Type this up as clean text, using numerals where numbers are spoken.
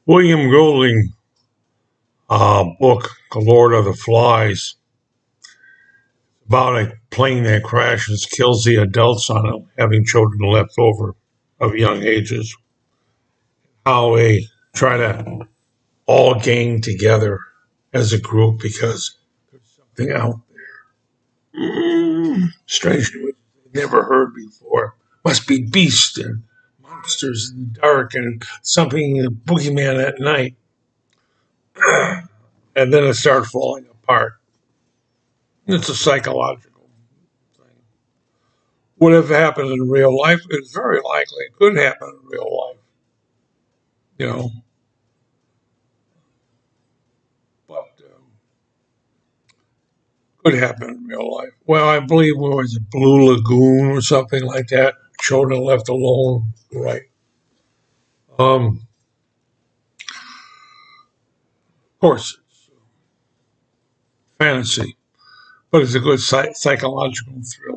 William Golding book, The Lord of the Flies, about a plane that crashes, kills the adults on it, having children left over of young ages. How they try to all gang together as a group because there's something out there. Strange news never heard before. Must be beasts and monsters in the dark and something, the boogeyman at night. And then it starts falling apart. It's a psychological thing. Would have happened in real life? It's very likely. It could happen in real life, you know. But could happen in real life. Well, I believe it was a Blue Lagoon or something like that. Children left alone. Right. Of course, it's fantasy, but it's a good psychological thriller.